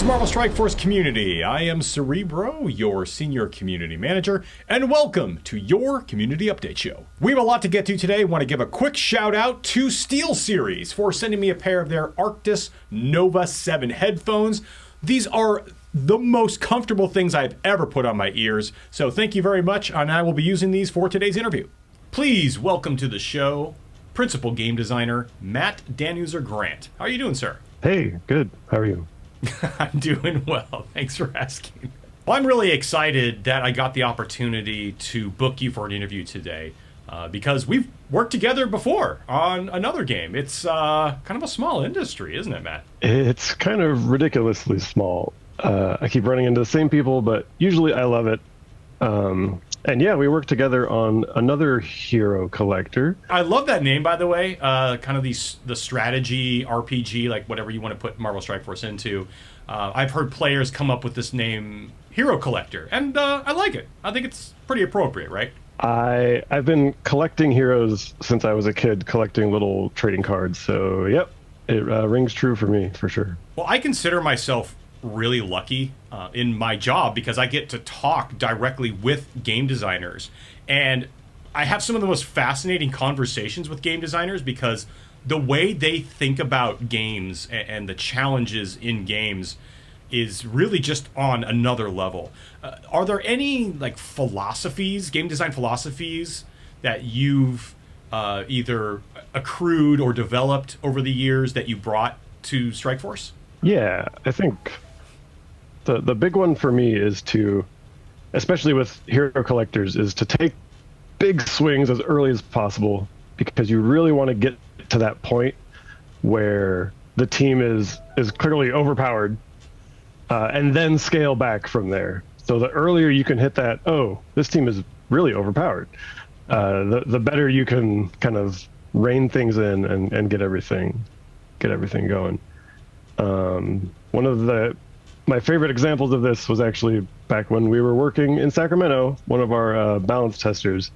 Marvel Strike Force community. I am Cerebro, your senior community manager, and welcome to your community update show. We have a lot to get to today. Want to give a quick shout out to SteelSeries for sending me a pair of their Arctis Nova 7 headphones. These are the most comfortable things I've ever put on my ears, so thank you very much, and I will be using these for today's interview. Please welcome to the show, Principal Game Designer Matt Danuser Grant. How are you doing, sir? Hey, good. How are you? I'm doing well. Thanks for asking. Well, I'm really excited that I got the opportunity to book you for an interview today because we've worked together before on another game. It's kind of a small industry, isn't it, Matt? It's kind of ridiculously small. I keep running into the same people, but usually I love it. And yeah, we worked together on another hero collector. I love that name, by the way. Kind of the strategy RPG, like whatever you want to put Marvel Strike Force into. I've heard players come up with this name, Hero Collector, and I like it. I think it's pretty appropriate, right? I've been collecting heroes since I was a kid, collecting little trading cards. So yep, it rings true for me, for sure. Well, I consider myself really lucky in my job because I get to talk directly with game designers, and I have some of the most fascinating conversations with game designers because the way they think about games and the challenges in games is really just on another level. Are there any like philosophies, game design philosophies, that you've either accrued or developed over the years that you brought to Strikeforce? Yeah, I think the big one for me is to, especially with hero collectors, is to take big swings as early as possible because you really want to get to that point where the team is clearly overpowered and then scale back from there. So the earlier you can hit that, oh, this team is really overpowered, the better you can kind of rein things in and get everything going. One of my favorite examples of this was actually back when we were working in Sacramento. One of our balance testers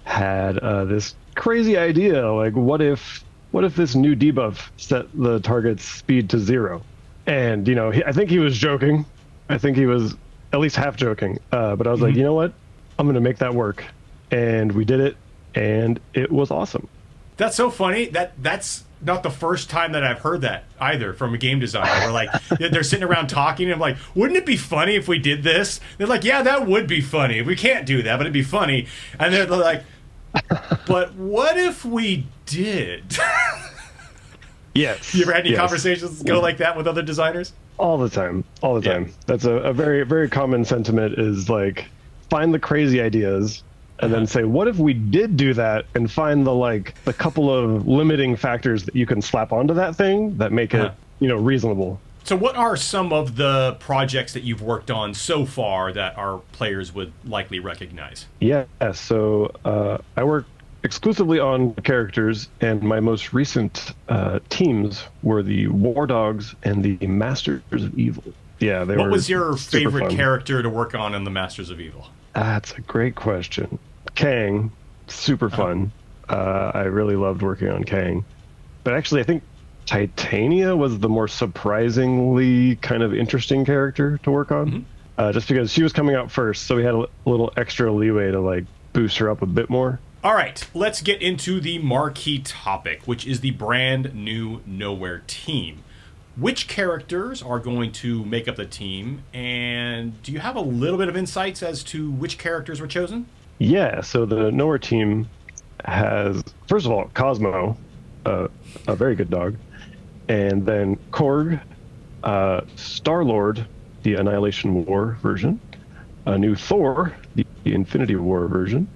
had this crazy idea, like what if this new debuff set the target's speed to 0? And I think he was joking. I think he was at least half joking. But I was like, you know what? I'm gonna make that work, and we did it, and it was awesome. That's so funny. That's not the first time that I've heard that either from a game designer. Where like they're sitting around talking, and I'm like, wouldn't it be funny if we did this? They're like, yeah, that would be funny. We can't do that, but it'd be funny. And they're like, but what if we did? Yes. You ever had any conversations go like that with other designers? All the time. Yeah. That's a very, very common sentiment, is like, find the crazy ideas and then say, what if we did do that, and find the couple of limiting factors that you can slap onto that thing that make it, reasonable. So what are some of the projects that you've worked on so far that our players would likely recognize? Yeah, so I work exclusively on characters, and my most recent teams were the War Dogs and the Masters of Evil. Yeah, What was your favorite character to work on in the Masters of Evil? That's a great question. Kang, super fun. I really loved working on Kang. But actually, I think Titania was the more surprisingly kind of interesting character to work on. Just because she was coming out first, so we had a little extra leeway to boost her up a bit more. All right, let's get into the marquee topic, which is the brand new Knowhere team. Which characters are going to make up the team, and do you have a little bit of insights as to which characters were chosen? Yeah, so the Knowhere team has, first of all, Cosmo, a very good dog, and then Korg, Star-Lord, the Annihilation War version, a new Thor, the Infinity War version,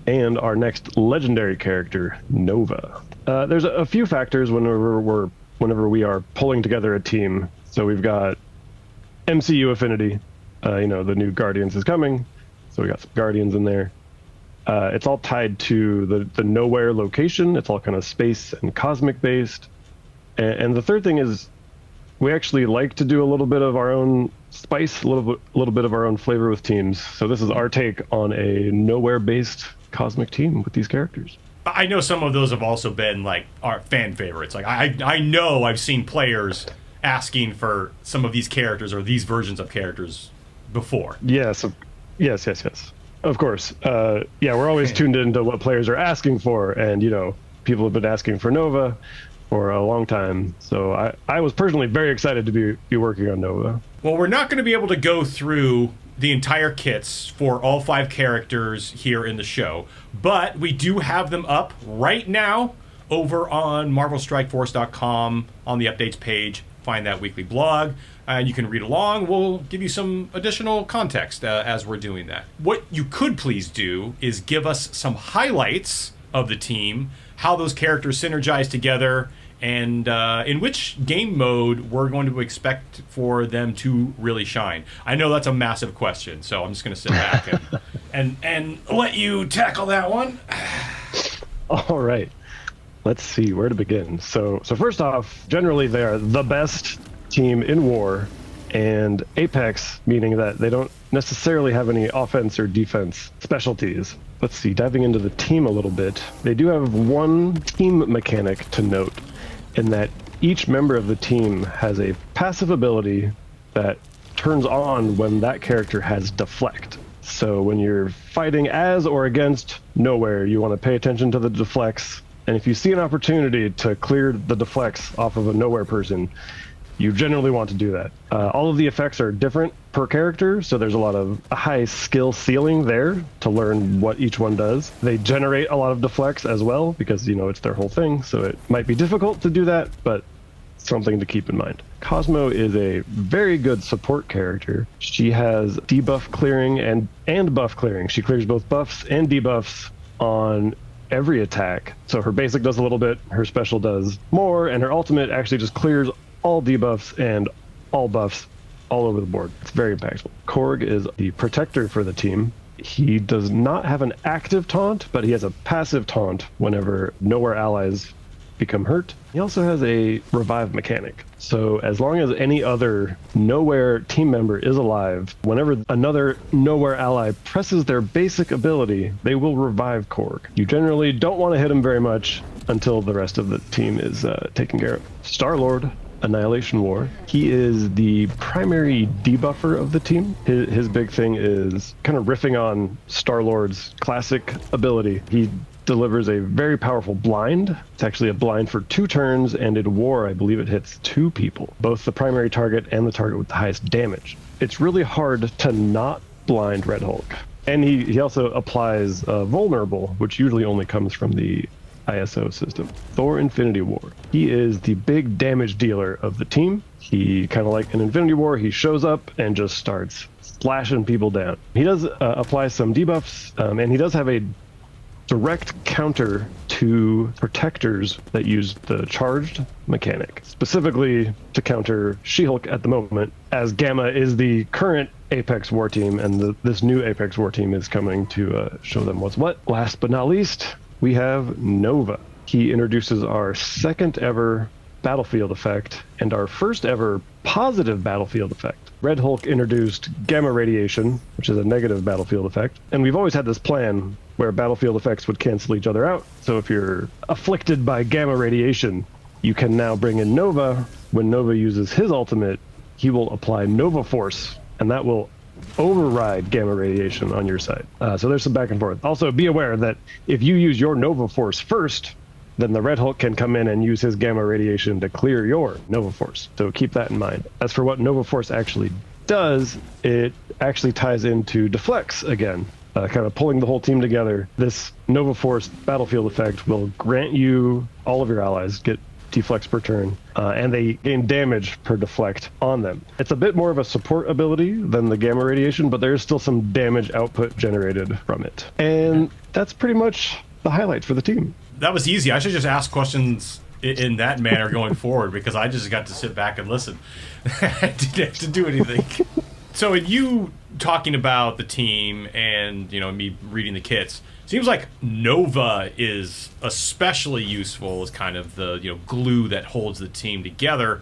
and our next legendary character, Nova. There's a few factors whenever we are pulling together a team. So we've got MCU affinity. The new Guardians is coming, so we got some Guardians in there. It's all tied to the Knowhere location. It's all kind of space and cosmic based. And the third thing is, we actually like to do a little bit of our own spice, a little bit of our own flavor with teams. So this is our take on a Knowhere based cosmic team with these characters. I know some of those have also been our fan favorites. I know I've seen players asking for some of these characters or these versions of characters before. Yes, yes. Of course. Yeah, we're always tuned into what players are asking for, and people have been asking for Nova for a long time. So I was personally very excited to be working on Nova. Well, we're not going to be able to go through the entire kits for all 5 characters here in the show, but we do have them up right now over on MarvelStrikeForce.com on the updates page. Find that weekly blog, and you can read along. We'll give you some additional context as we're doing that. What you could please do is give us some highlights of the team, how those characters synergize together, and in which game mode we're going to expect for them to really shine. I know that's a massive question, so I'm just going to sit back and let you tackle that one. All right. Let's see where to begin. So first off, generally they are the best team in war, and Apex, meaning that they don't necessarily have any offense or defense specialties. Let's see, diving into the team a little bit, they do have one team mechanic to note, in that each member of the team has a passive ability that turns on when that character has deflect. So when you're fighting as or against Knowhere, you want to pay attention to the deflects. And if you see an opportunity to clear the deflects off of a Knowhere person, you generally want to do that. All of the effects are different per character, so there's a high skill ceiling there to learn what each one does. They generate a lot of deflects as well, because it's their whole thing, so it might be difficult to do that, but something to keep in mind. Cosmo is a very good support character. She has debuff clearing and buff clearing. She clears both buffs and debuffs on every attack. So her basic does a little bit, her special does more, and her ultimate actually just clears all debuffs and all buffs all over the board. It's very impactful. Korg is the protector for the team. He does not have an active taunt, but he has a passive taunt whenever Knowhere allies become hurt. He also has a revive mechanic. So as long as any other Knowhere team member is alive, whenever another Knowhere ally presses their basic ability, they will revive Korg. You generally don't want to hit him very much until the rest of the team is taken care of. Star-Lord, Annihilation War. He is the primary debuffer of the team. His big thing is kind of riffing on Star-Lord's classic ability. He delivers a very powerful blind. It's actually a blind for 2 turns, and in war, I believe it hits 2 people, both the primary target and the target with the highest damage. It's really hard to not blind Red Hulk. And he also applies vulnerable, which usually only comes from the ISO system. Thor Infinity War. He is the big damage dealer of the team. He, kind of like in Infinity War, he shows up and just starts slashing people down. He does apply some debuffs, and he does have a direct counter to protectors that use the charged mechanic, specifically to counter She-Hulk at the moment, as Gamma is the current Apex war team, and this new Apex war team is coming to show them what's what. Last but not least, we have Nova. He introduces our second ever battlefield effect and our first ever positive battlefield effect. Red Hulk introduced gamma radiation, which is a negative battlefield effect, and we've always had this plan where battlefield effects would cancel each other out. So if you're afflicted by gamma radiation, you can now bring in Nova. When Nova uses his ultimate, he will apply Nova Force, and that will override gamma radiation on your side. So there's some back and forth. Also, be aware that if you use your Nova Force first, then the Red Hulk can come in and use his gamma radiation to clear your Nova Force. So keep that in mind. As for what Nova Force actually does, it actually ties into deflects again, kind of pulling the whole team together. This Nova Force battlefield effect will grant you, all of your allies get deflects per turn, and they gain damage per deflect on them. It's a bit more of a support ability than the gamma radiation, but there's still some damage output generated from it. And that's pretty much the highlights for the team. That was easy. I should just ask questions in that manner going forward, because I just got to sit back and listen. I didn't have to do anything. So in you talking about the team and me reading the kits, seems like Nova is especially useful as kind of the glue that holds the team together.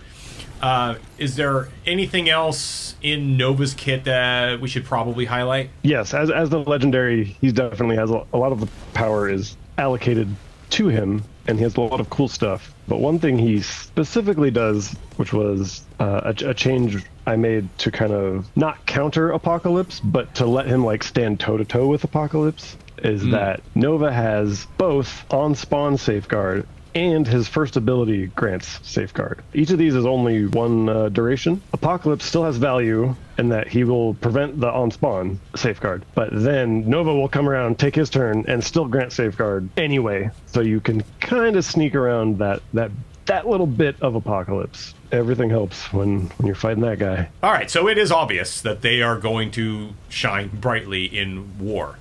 Is there anything else in Nova's kit that we should probably highlight? Yes, as the legendary, he definitely has a lot of the power is allocated to him, and he has a lot of cool stuff. But one thing he specifically does, which was a change I made to kind of not counter Apocalypse, but to let him like stand toe to toe with Apocalypse, is that Nova has both on spawn safeguard and his first ability grants safeguard. Each of these is only one duration. Apocalypse still has value in that he will prevent the on-spawn safeguard, but then Nova will come around, take his turn, and still grant safeguard anyway. So you can kind of sneak around that little bit of Apocalypse. Everything helps when you're fighting that guy. All right, so it is obvious that they are going to shine brightly in War.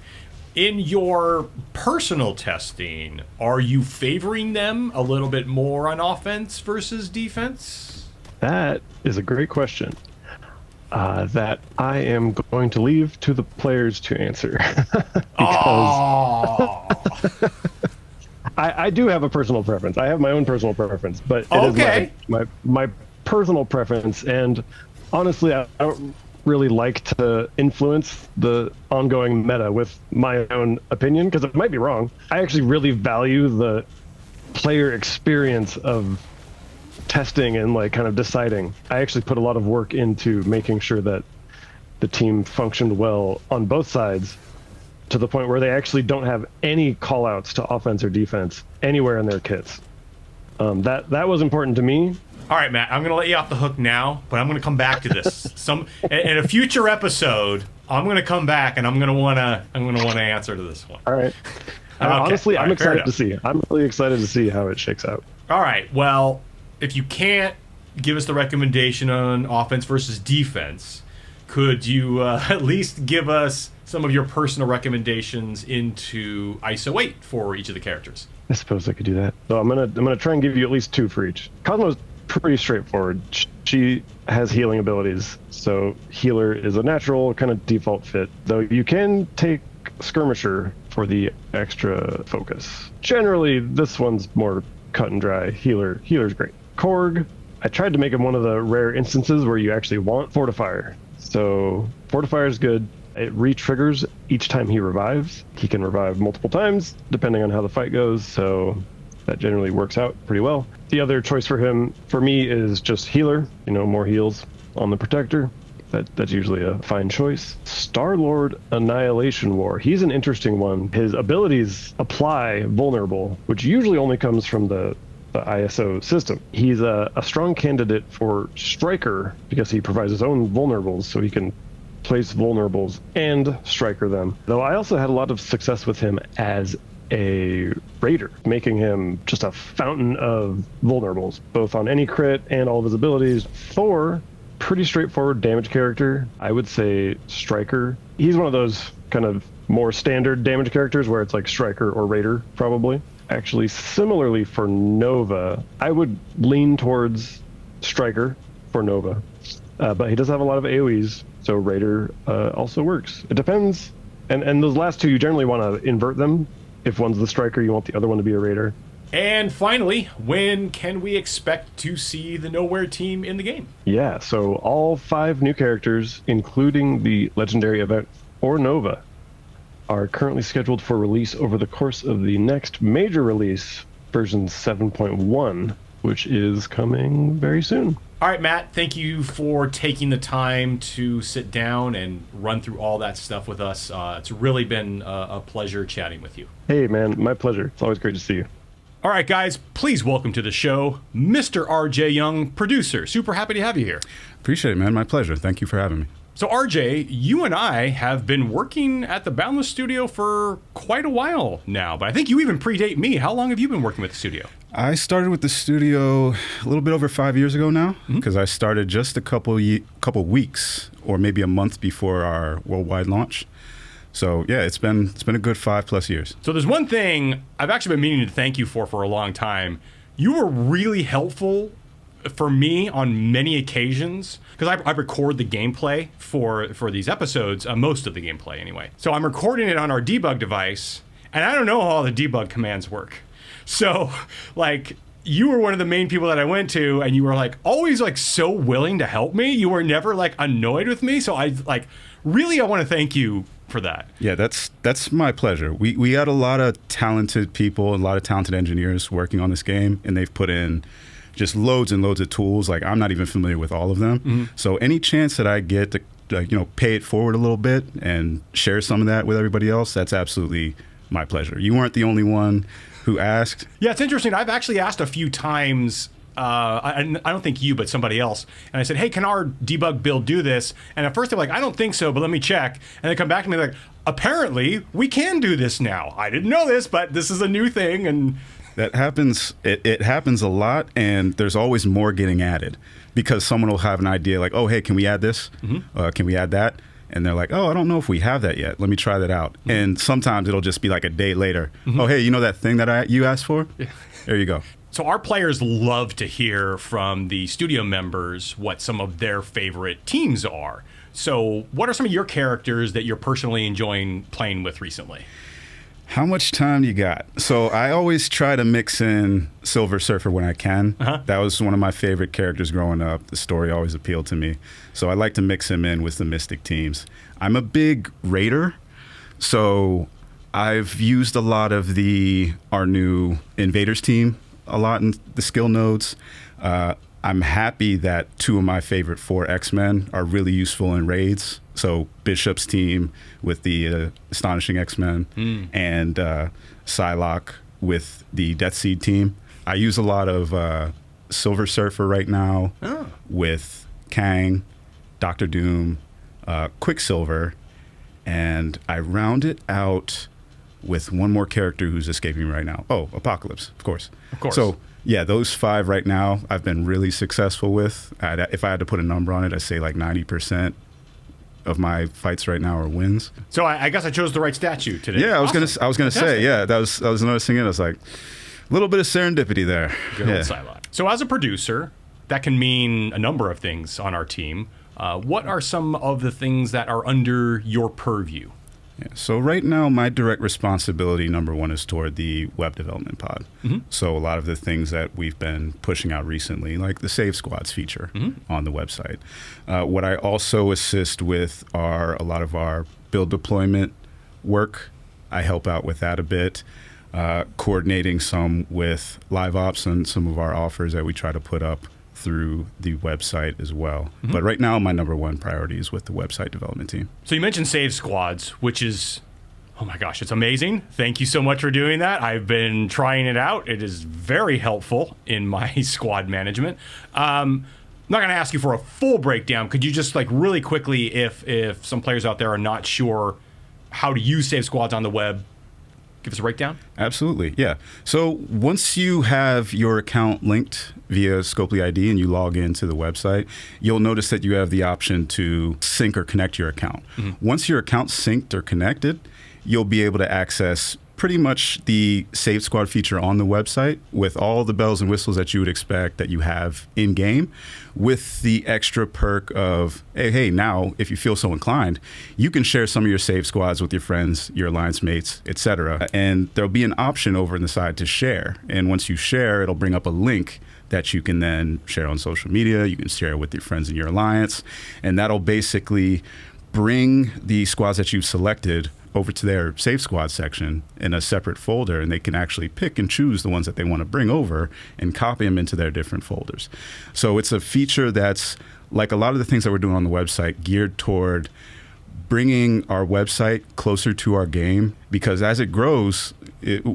In your personal testing, are you favoring them a little bit more on offense versus defense? That is a great question that I am going to leave to the players to answer. Because I do have a personal preference. I have my own personal preference, but it is my personal preference. And honestly, I don't really like to influence the ongoing meta with my own opinion because it might be wrong. I actually really value the player experience of testing and like kind of deciding. I actually put a lot of work into making sure that the team functioned well on both sides, to the point where they actually don't have any call outs to offense or defense anywhere in their kits. That was important to me. All right, Matt, I'm going to let you off the hook now, but I'm going to come back to this. In a future episode, I'm going to come back and I'm going to want to answer to this one. All right. Okay. Honestly, All I'm right, excited to see. I'm really excited to see how it shakes out. All right. Well, if you can't give us the recommendation on offense versus defense, could you at least give us some of your personal recommendations into ISO 8 for each of the characters? I suppose I could do that. So I'm gonna try and give you at least two for each. Cosmo's pretty straightforward. She has healing abilities, so healer is a natural kind of default fit, though you can take skirmisher for the extra focus. Generally, this one's more cut and dry. Healer's great. Korg, I tried to make him one of the rare instances where you actually want Fortifier. So Fortifier is good. It re-triggers each time he revives. He can revive multiple times, depending on how the fight goes, so that generally works out pretty well. The other choice for him, for me, is just healer. More heals on the Protector. That's usually a fine choice. Star-Lord Annihilation War. He's an interesting one. His abilities apply vulnerable, which usually only comes from the ISO system. He's a strong candidate for Striker because he provides his own vulnerables, so he can place vulnerables and striker them. Though I also had a lot of success with him as a raider, making him just a fountain of vulnerables, both on any crit and all of his abilities. Thor, pretty straightforward damage character. I would say striker. He's one of those kind of more standard damage characters where it's like striker or raider, probably. Actually, similarly for Nova, I would lean towards striker for Nova. But he does have a lot of AoEs, so Raider also works. It depends. And those last two, you generally want to invert them. If one's the striker, you want the other one to be a Raider. And finally, when can we expect to see the Knowhere team in the game? Yeah, so all 5 new characters, including the legendary event or Nova, are currently scheduled for release over the course of the next major release, version 7.1, which is coming very soon. All right, Matt, thank you for taking the time to sit down and run through all that stuff with us. It's really been a pleasure chatting with you. Hey, man, my pleasure. It's always great to see you. All right, guys, please welcome to the show, Mr. RJ Young, producer. Super happy to have you here. Appreciate it, man. My pleasure. Thank you for having me. So, RJ, you and I have been working at the Boundless Studio for quite a while now, but I think you even predate me. How long have you been working with the studio? I started with the studio a little bit over 5 years ago now, because I started just a couple weeks or maybe a month before our worldwide launch. So yeah, it's been a good 5+ years. So there's one thing I've actually been meaning to thank you for a long time. You were really helpful for me on many occasions, because I record the gameplay for these episodes, most of the gameplay anyway. So I'm recording it on our debug device, and I don't know how all the debug commands work. So, like, you were one of the main people that I went to, and you were, like, always, like, so willing to help me. You were never, like, annoyed with me. So I want to thank you for that. Yeah, that's my pleasure. We got a lot of talented people, a lot of talented engineers working on this game, and they've put in just loads and loads of tools. Like, I'm not even familiar with all of them. So any chance that I get to pay it forward a little bit and share some of that with everybody else, that's absolutely my pleasure. You weren't the only one who asked. Yeah, it's interesting. I've actually asked a few times. I don't think you, but somebody else. And I said, hey, can our debug build do this? And at first they're like, I don't think so, but let me check. And they come back to me like, apparently we can do this now. I didn't know this, but this is a new thing. And that happens. It happens a lot, and there's always more getting added because someone will have an idea like, oh, hey, can we add this? Can we add that? And they're like, oh, I don't know if we have that yet. Let me try that out. And sometimes it'll just be like a day later. Oh, hey, you know that thing that you asked for? Yeah. There you go. So our players love to hear from the studio members what some of their favorite teams are. So what are some of your characters that you're personally enjoying playing with recently? How much time you got? So I always try to mix in Silver Surfer when I can. That was one of my favorite characters growing up. The story always appealed to me. So I like to mix him in with the Mystic teams. I'm a big Raider, so I've used a lot of our new Invaders team a lot in the skill nodes. I'm happy that 2 of my favorite 4 X-Men are really useful in raids. So Bishop's team with the Astonishing X-Men and Psylocke with the Death Seed team. I use a lot of Silver Surfer right now with Kang, Doctor Doom, Quicksilver, and I round it out with one more character who's escaping me right now. Oh, Apocalypse, of course. Of course. So, yeah, those 5 right now I've been really successful with. If I had to put a number on it, I'd say like 90% of my fights right now are wins. So I guess I chose the right statue today. Yeah, Awesome. I was gonna say, yeah, I was noticing it. I was like, a little bit of serendipity there. Good old Psylocke. So as a producer, that can mean a number of things on our team. What are some of the things that are under your purview? Yeah, so right now, my direct responsibility, number 1, is toward the web development pod. So a lot of the things that we've been pushing out recently, like the Save Squads feature on the website. What I also assist with are a lot of our build deployment work. I help out with that a bit, coordinating some with live ops and some of our offers that we try to put up through the website as well. But right now, my number 1 priority is with the website development team. So you mentioned Save Squads, which is, oh my gosh, it's amazing. Thank you so much for doing that. I've been trying it out. It is very helpful in my squad management. I'm not going to ask you for a full breakdown. Could you just like really quickly, if some players out there are not sure how to use Save Squads on the web, give us a breakdown? Absolutely, yeah. So once you have your account linked via Scopely ID and you log into the website, you'll notice that you have the option to sync or connect your account. Once your account's synced or connected, you'll be able to access pretty much the Save Squad feature on the website with all the bells and whistles that you would expect that you have in-game, with the extra perk of, hey, now, if you feel so inclined, you can share some of your Save Squads with your friends, your alliance mates, etc. And there'll be an option over in the side to share. And once you share, it'll bring up a link that you can then share on social media. You can share with your friends in your alliance. And that'll basically bring the squads that you've selected over to their Save Squad section in a separate folder, and they can actually pick and choose the ones that they want to bring over and copy them into their different folders. So it's a feature that's, like a lot of the things that we're doing on the website, geared toward bringing our website closer to our game, because as it grows,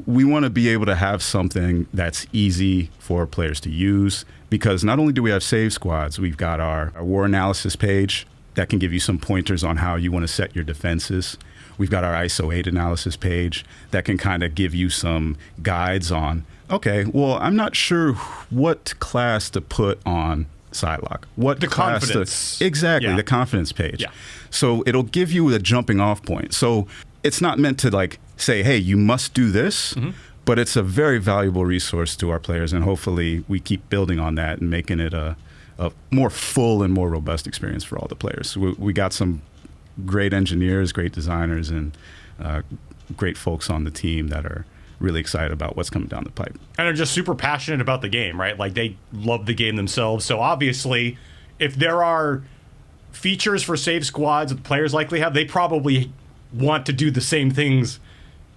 we want to be able to have something that's easy for players to use, because not only do we have Save Squads, we've got our war analysis page that can give you some pointers on how you want to set your defenses. We've got our ISO 8 analysis page that can kind of give you some guides on, okay, well, I'm not sure what class to put on Psylocke. What the class confidence. Exactly, Yeah. the confidence page. Yeah. So it'll give you a jumping off point. So it's not meant to like say, hey, you must do this, but it's a very valuable resource to our players, and hopefully we keep building on that and making it a more full and more robust experience for all the players. We got some great engineers, great designers, and great folks on the team that are really excited about what's coming down the pipe. And are just super passionate about the game, right? Like they love the game themselves. So obviously, if there are features for Save Squads that the players likely have, they probably want to do the same things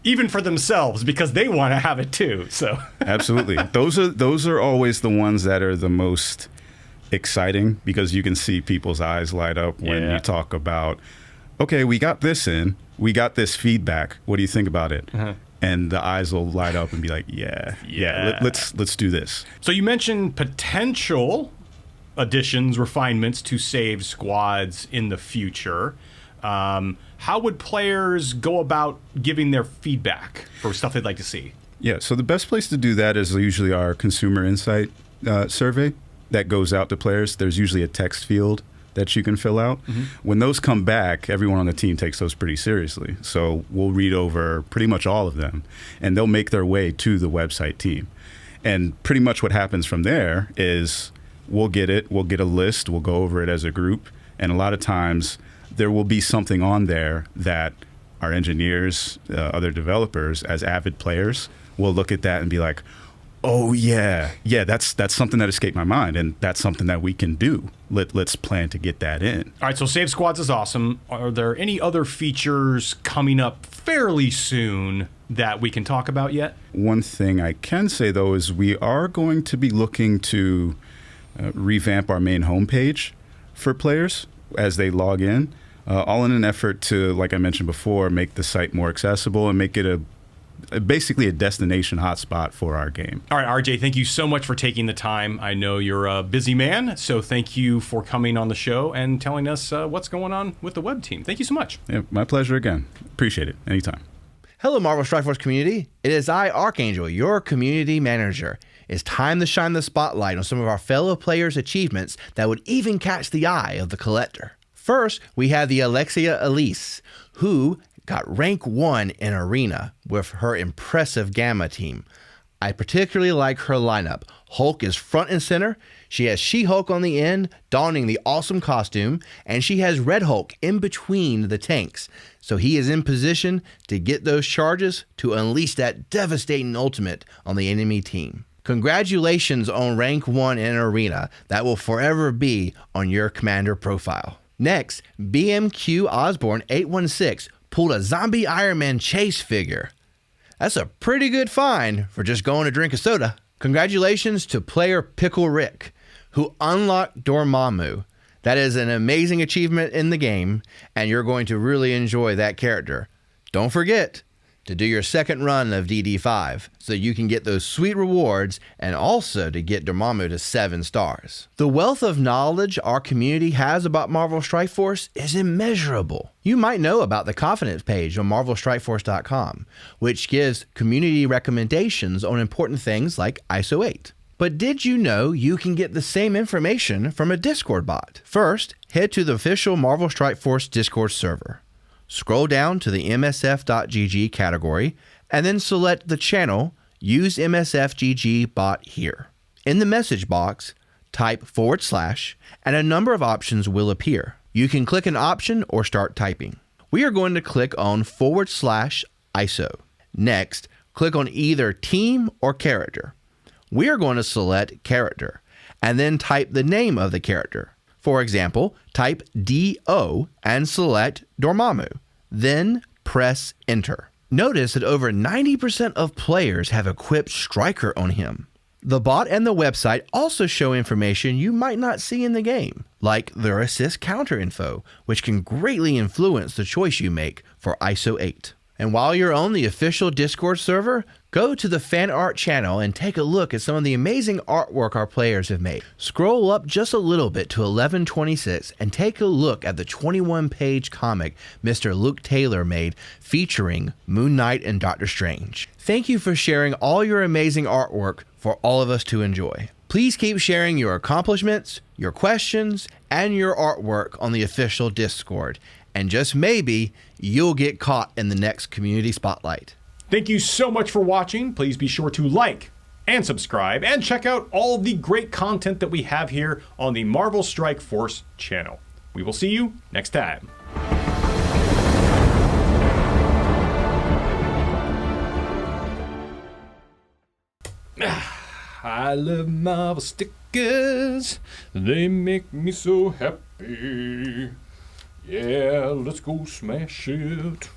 even for themselves because they want to have it too. So absolutely. Those are always the ones that are the most exciting because you can see people's eyes light up when you talk about, okay, we got this in, we got this feedback. What do you think about it? And the eyes will light up and be like, let's do this. So you mentioned potential additions, refinements to save squads in the future. How would players go about giving their feedback for stuff they'd like to see? Yeah, so the best place to do that is usually our consumer insight survey that goes out to players. There's usually a text field that you can fill out. When those come back, everyone on the team takes those pretty seriously. So we'll read over pretty much all of them, and they'll make their way to the website team. And pretty much what happens from there is we'll get a list, we'll go over it as a group, and a lot of times there will be something on there that our engineers, other developers, as avid players, will look at that and be like, oh yeah, that's something that escaped my mind, and that's something that we can do. Let's plan to get that in. All right, so Save Squads is awesome. Are there any other features coming up fairly soon that we can talk about yet? One thing I can say, though, is we are going to be looking to revamp our main homepage for players as they log in, all in an effort to, like I mentioned before, make the site more accessible and make it basically a destination hotspot for our game. All right, RJ, thank you so much for taking the time. I know you're a busy man, so thank you for coming on the show and telling us what's going on with the web team. Thank you so much. Yeah, my pleasure again. Appreciate it. Anytime. Hello, Marvel Strike Force community. It is I, Archangel, your community manager. It's time to shine the spotlight on some of our fellow players' achievements that would even catch the eye of the collector. First, we have the Alexia Elise, who got rank 1 in Arena with her impressive Gamma team. I particularly like her lineup. Hulk is front and center. She has She-Hulk on the end, donning the awesome costume, and she has Red Hulk in between the tanks. So he is in position to get those charges to unleash that devastating ultimate on the enemy team. Congratulations on rank 1 in Arena. That will forever be on your commander profile. Next, BMQ Osborne 816 pulled a zombie Iron Man chase figure. That's a pretty good find for just going to drink a soda. Congratulations to player Pickle Rick, who unlocked Dormammu. That is an amazing achievement in the game, and you're going to really enjoy that character. Don't forget to do your second run of DD5 so you can get those sweet rewards and also to get Dormammu to 7 stars. The wealth of knowledge our community has about Marvel Strike Force is immeasurable. You might know about the Confidence page on MarvelStrikeForce.com, which gives community recommendations on important things like ISO 8. But did you know you can get the same information from a Discord bot? First, head to the official Marvel Strike Force Discord server. Scroll down to the MSF.GG category, and then select the channel Use MSFGG Bot here. In the message box, type / and a number of options will appear. You can click an option or start typing. We are going to click on / ISO. Next, click on either team or character. We are going to select character, and then type the name of the character. For example, type DO and select Dormammu, then press enter. Notice that over 90% of players have equipped Striker on him. The bot and the website also show information you might not see in the game, like their assist counter info, which can greatly influence the choice you make for ISO 8. And while you're on the official Discord server, go to the fan art channel and take a look at some of the amazing artwork our players have made. Scroll up just a little bit to 1126 and take a look at the 21-page comic Mr. Luke Taylor made featuring Moon Knight and Doctor Strange. Thank you for sharing all your amazing artwork for all of us to enjoy. Please keep sharing your accomplishments, your questions, and your artwork on the official Discord. And just maybe, you'll get caught in the next community spotlight. Thank you so much for watching. Please be sure to like and subscribe and check out all the great content that we have here on the Marvel Strike Force channel. We will see you next time. I love Marvel stickers. They make me so happy. Yeah, let's go smash it.